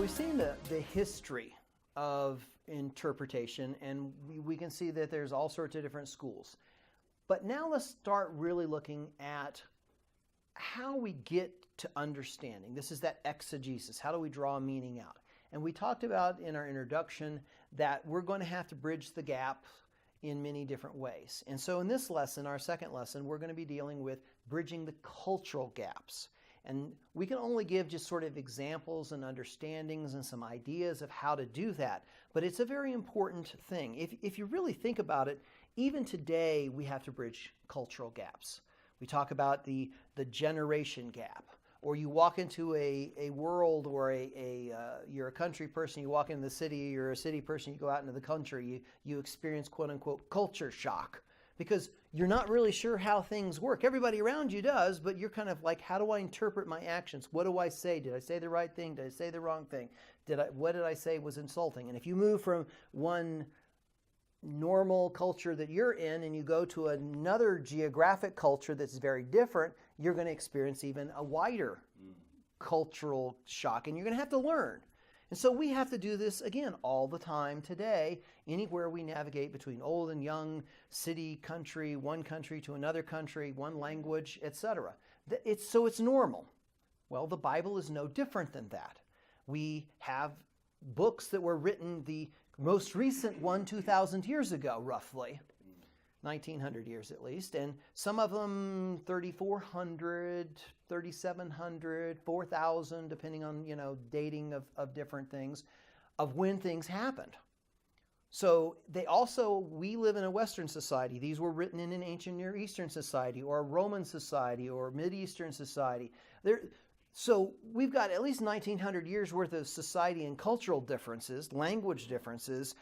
we've seen the history of interpretation, and we can see that there's all sorts of different schools. But now let's start really looking at how we get to understanding. This is that exegesis. How do we draw meaning out? And we talked about in our introduction that we're going to have to bridge the gap in many different ways. And so in this lesson, our second lesson, we're going to be dealing with bridging the cultural gaps. And we can only give just sort of examples and understandings and some ideas of how to do that. But it's a very important thing. If you really think about it, even today we have to bridge cultural gaps. We talk about the generation gap. Or you walk into a world, or you're a country person, you walk into the city, you're a city person, you go out into the country, you experience quote-unquote culture shock. Because you're not really sure how things work. Everybody around you does, but you're kind of like, how do I interpret my actions? What do I say? Did I say the right thing? Did I say the wrong thing? What did I say was insulting? And if you move from one normal culture that you're in and you go to another geographic culture that's very different, you're going to experience even a wider cultural shock, and you're going to have to learn. And so we have to do this, again, all the time today, anywhere we navigate between old and young, city, country, one country to another country, one language, etc. It's normal. Well, the Bible is no different than that. We have books that were written, the most recent one 2,000 years ago, roughly, 1,900 years at least, and some of them 3,400, 3,700, 4,000, depending on, dating of different things, of when things happened. So we live in a Western society. These were written in an ancient Near Eastern society, or a Roman society, or Mid-Eastern society. So we've got at least 1,900 years worth of society and cultural differences, language differences.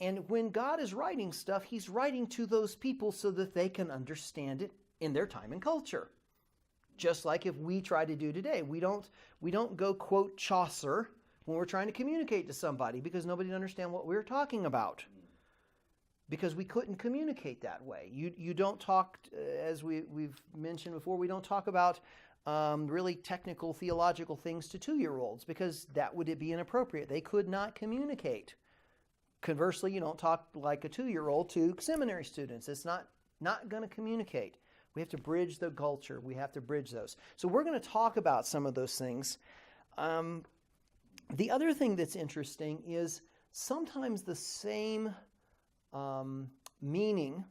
And when God is writing stuff, he's writing to those people so that they can understand it in their time and culture. Just like if we try to do today. We don't go quote Chaucer when we're trying to communicate to somebody, because nobody would understand what we're talking about. Because we couldn't communicate that way. You don't talk, as we've mentioned before, we don't talk about really technical theological things to 2-year-olds, because that would be inappropriate. They could not communicate. Conversely, you don't talk like a 2-year-old to seminary students. It's not going to communicate. We have to bridge the culture. We have to bridge those. So we're going to talk about some of those things. The other thing that's interesting is sometimes the same meaning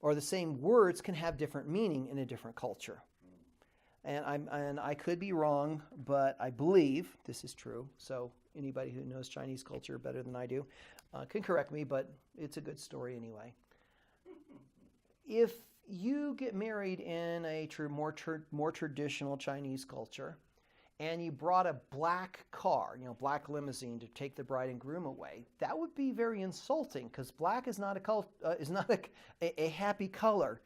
or the same words can have different meaning in a different culture. And I could be wrong, but I believe this is true. So anybody who knows Chinese culture better than I do can correct me, but it's a good story anyway. If you get married in a more traditional Chinese culture, and you brought a black car, black limousine to take the bride and groom away, that would be very insulting, because black is not a happy color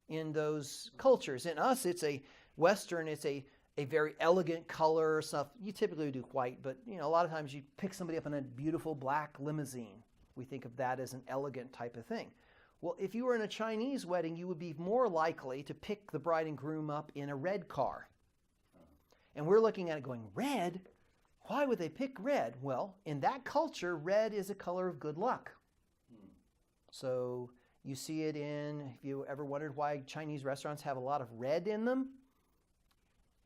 in those cultures. In us, it's a Western, it's a very elegant color stuff. You typically do white, but a lot of times you pick somebody up in a beautiful black limousine. We think of that as an elegant type of thing. Well, if you were in a Chinese wedding, you would be more likely to pick the bride and groom up in a red car. And we're looking at it going, red? Why would they pick red? Well, in that culture, red is a color of good luck. So you see it if you ever wondered why Chinese restaurants have a lot of red in them,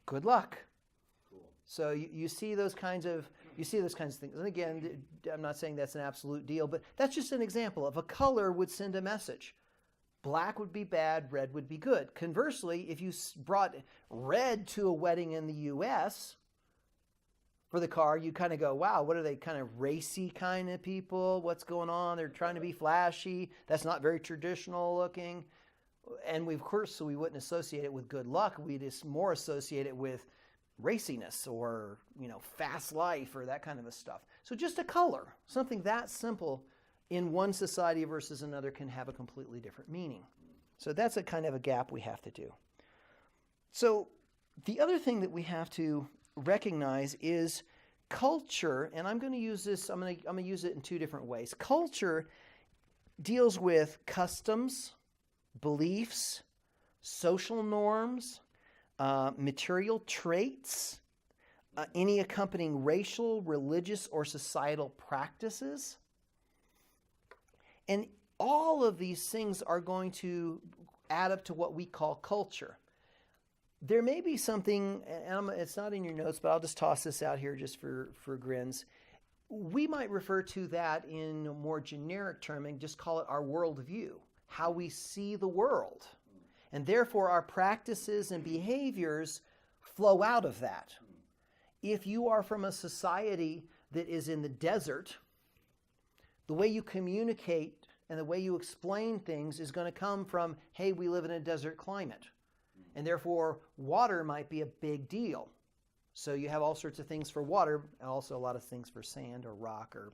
good luck. Cool. So you see those kinds of things. And again, I'm not saying that's an absolute deal, but that's just an example of a color would send a message. Black would be bad, red would be good. Conversely, if you brought red to a wedding in the U.S. for the car, you kind of go, wow, what are they, kind of racy kind of people? What's going on? They're trying to be flashy. That's not very traditional looking. And we wouldn't associate it with good luck. We'd just more associate it with raciness or, fast life or that kind of a stuff. So just a color, something that simple in one society versus another can have a completely different meaning. So that's a kind of a gap we have to do. So the other thing that we have to recognize is culture, and I'm going to use this, I'm going to use it in 2 different ways. Culture deals with customs, beliefs, social norms, material traits, any accompanying racial, religious, or societal practices. And all of these things are going to add up to what we call culture. There may be something, and it's not in your notes, but I'll just toss this out here just for grins. We might refer to that in a more generic term and just call it our worldview, how we see the world. And therefore, our practices and behaviors flow out of that. If you are from a society that is in the desert, the way you communicate and the way you explain things is going to come from, hey, we live in a desert climate. And therefore, water might be a big deal. So you have all sorts of things for water, and also a lot of things for sand or rock or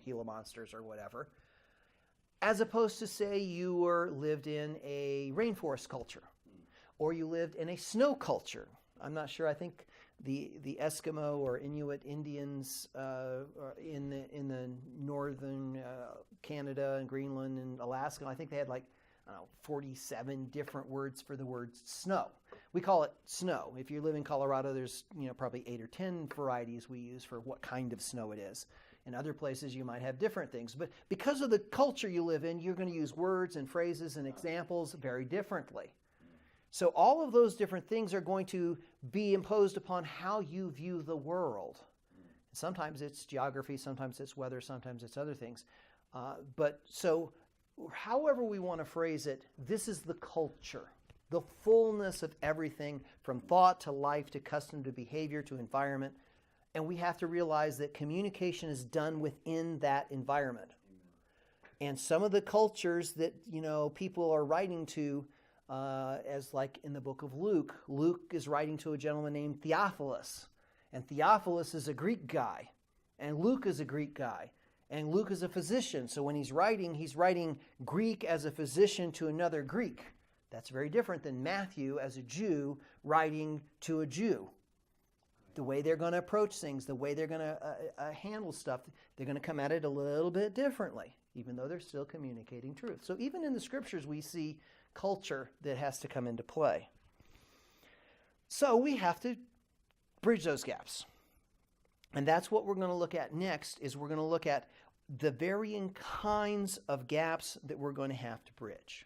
Gila monsters or whatever. As opposed to, say, you lived in a rainforest culture, or you lived in a snow culture. I'm not sure. I think the Eskimo or Inuit Indians in the northern Canada and Greenland and Alaska, I think they had like, I don't know, 47 different words for the word snow. We call it snow. If you live in Colorado, there's probably 8 or 10 varieties we use for what kind of snow it is. In other places, you might have different things. But because of the culture you live in, you're going to use words and phrases and examples very differently. So all of those different things are going to be imposed upon how you view the world. Sometimes it's geography, sometimes it's weather, sometimes it's other things. But so however we want to phrase it, this is the culture, the fullness of everything from thought to life to custom to behavior to environment. And we have to realize that communication is done within that environment. And some of the cultures that, people are writing to, as like in the book of Luke, Luke is writing to a gentleman named Theophilus. And Theophilus is a Greek guy. And Luke is a Greek guy. And Luke is a physician. So when he's writing Greek as a physician to another Greek. That's very different than Matthew as a Jew writing to a Jew. The way they're going to approach things, the way they're going to handle stuff, they're going to come at it a little bit differently, even though they're still communicating truth. So even in the scriptures, we see culture that has to come into play. So we have to bridge those gaps. And that's what we're going to look at next, is we're going to look at the varying kinds of gaps that we're going to have to bridge.